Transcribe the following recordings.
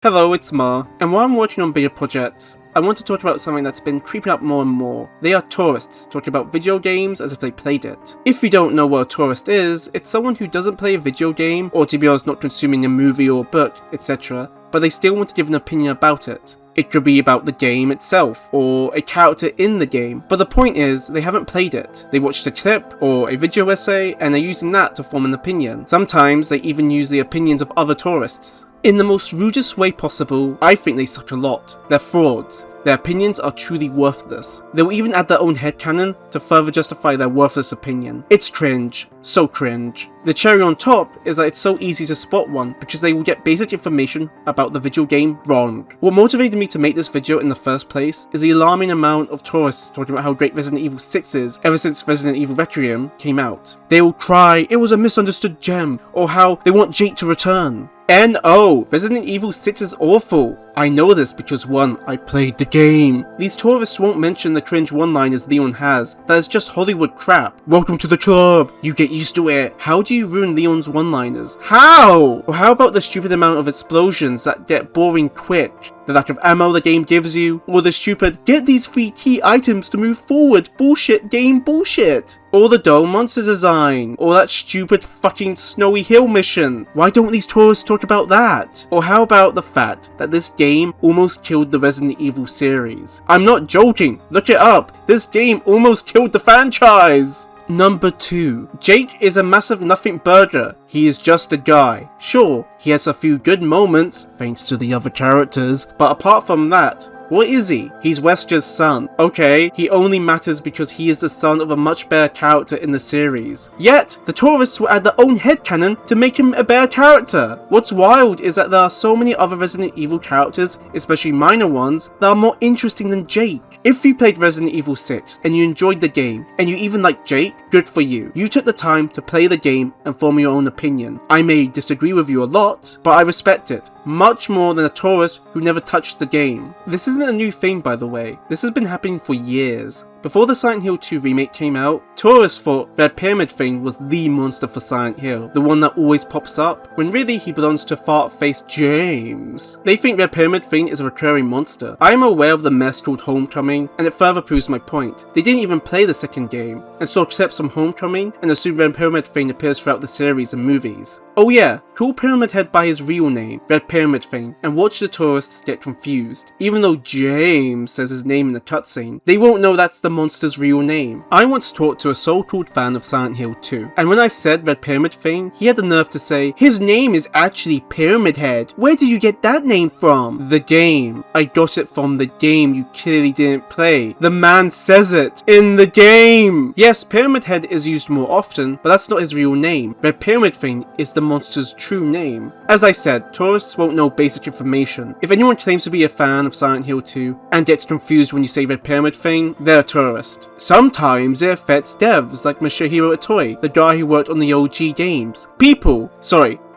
Hello, it's Ma, and while I'm working on bigger projects, I want to talk about something that's been creeping up more and more. They are tourists, talking about video games as if they played it. If you don't know what a tourist is, it's someone who doesn't play a video game, or to be honest not consuming a movie or book, etc., but they still want to give an opinion about it. It could be about the game itself, or a character in the game, but the point is, they haven't played it. They watched a clip, or a video essay, and they're using that to form an opinion. Sometimes they even use the opinions of other tourists. In the most rudest way possible, I think they suck a lot. They're frauds. Their opinions are truly worthless. They will even add their own headcanon to further justify their worthless opinion. It's cringe. So cringe. The cherry on top is that it's so easy to spot one because they will get basic information about the video game wrong. What motivated me to make this video in the first place is the alarming amount of tourists talking about how great Resident Evil 6 is ever since Resident Evil Requiem came out. They will cry, it was a misunderstood gem, or how they want Jake to return. And oh, Resident Evil 6 is awful. I know this because 1, I played the game. These tourists won't mention the cringe one-liners Leon has, that is just Hollywood crap. Welcome to the club, you get used to it. How do you ruin Leon's one-liners? How? Or how about the stupid amount of explosions that get boring quick? The lack of ammo the game gives you, or the stupid, get these 3 key items to move forward bullshit game bullshit. Or the dull monster design, or that stupid fucking Snowy Hill mission. Why don't these tourists talk about that? Or how about the fact that this game almost killed the Resident Evil series? I'm not joking, look it up, this game almost killed the franchise! Number 2. Jake is a massive nothing burger. He is just a guy. Sure, he has a few good moments, thanks to the other characters, but apart from that, what is he? He's Wesker's son. Okay, he only matters because he is the son of a much better character in the series. Yet, the tourists will add their own headcanon to make him a better character. What's wild is that there are so many other Resident Evil characters, especially minor ones, that are more interesting than Jake. If you played Resident Evil 6 and you enjoyed the game, and you even like Jake, good for you. You took the time to play the game and form your own opinion. I may disagree with you a lot, but I respect it. Much more than a tourist who never touched the game. This isn't a new thing, by the way. This has been happening for years. Before the Silent Hill 2 remake came out, tourists thought Red Pyramid Thing was the monster for Silent Hill, the one that always pops up, when really he belongs to fart-faced James. They think Red Pyramid Thing is a recurring monster. I am aware of the mess called Homecoming, and it further proves my point. They didn't even play the second game, and saw clips from Homecoming, and assume Red Pyramid Thing appears throughout the series and movies. Oh yeah, call Pyramid Head by his real name, Red Pyramid Thing, and watch the tourists get confused. Even though James says his name in the cutscene, they won't know that's the monster's real name. I once talked to a so-called fan of Silent Hill 2, and when I said Red Pyramid Thing, he had the nerve to say, his name is actually Pyramid Head. Where did you get that name from? The game. I got it from the game you clearly didn't play. The man says it in the game. Yes, Pyramid Head is used more often, but that's not his real name. Red Pyramid Thing is the monster's true name. As I said, tourists won't know basic information. If anyone claims to be a fan of Silent Hill 2 and gets confused when you say Red Pyramid Thing, they're a tourist. Sometimes it affects devs like Masahiro Itoi, the guy who worked on the OG games.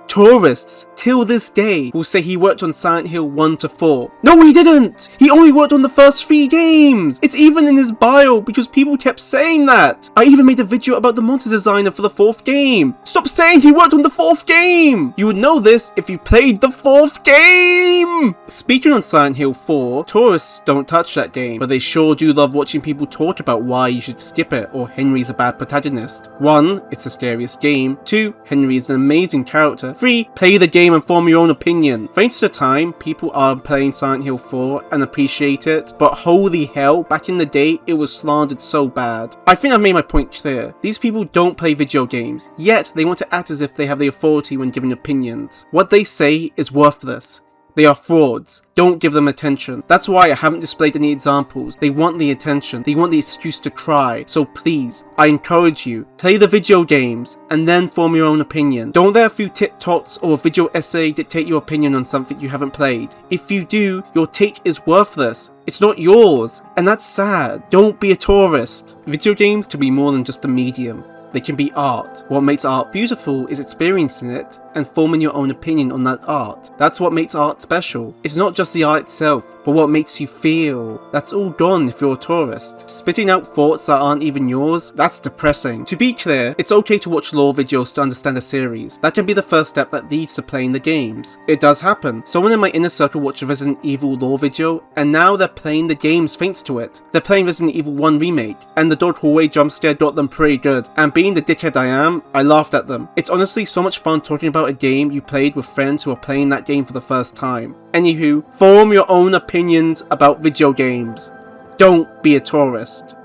Tourists, till this day, will say he worked on Silent Hill 1 to 4. No, he didn't! He only worked on the first 3 games! It's even in his bio because people kept saying that! I even made a video about the monster designer for the 4th game! Stop saying he worked on the 4th game! You would know this if you played the 4th game! Speaking on Silent Hill 4, tourists don't touch that game, but they sure do love watching people talk about why you should skip it or Henry's a bad protagonist. 1, it's the scariest game. 2, Henry is an amazing character. 3, play the game and form your own opinion. Thanks to time, people are playing Silent Hill 4 and appreciate it, but holy hell, back in the day, it was slandered so bad. I think I've made my point clear. These people don't play video games, yet they want to act as if they have the authority when giving opinions. What they say is worthless. They are frauds. Don't give them attention. That's why I haven't displayed any examples. They want the attention. They want the excuse to cry. So please, I encourage you, play the video games and then form your own opinion. Don't let a few TikToks or a video essay dictate your opinion on something you haven't played. If you do, your take is worthless. It's not yours. And that's sad. Don't be a tourist. Video games can be more than just a medium. They can be art. What makes art beautiful is experiencing it and forming your own opinion on that art. That's what makes art special. It's not just the art itself, but what makes you feel. That's all gone if you're a tourist. Spitting out thoughts that aren't even yours, that's depressing. To be clear, it's okay to watch lore videos to understand a series. That can be the first step that leads to playing the games. It does happen. Someone in my inner circle watched a Resident Evil lore video, and now they're playing the games thanks to it. They're playing Resident Evil 1 Remake, and the dog hallway jump scare got them pretty good, and being the dickhead I am, I laughed at them. It's honestly so much fun talking about a game you played with friends who are playing that game for the first time. Anywho, form your own opinions about video games. Don't be a tourist.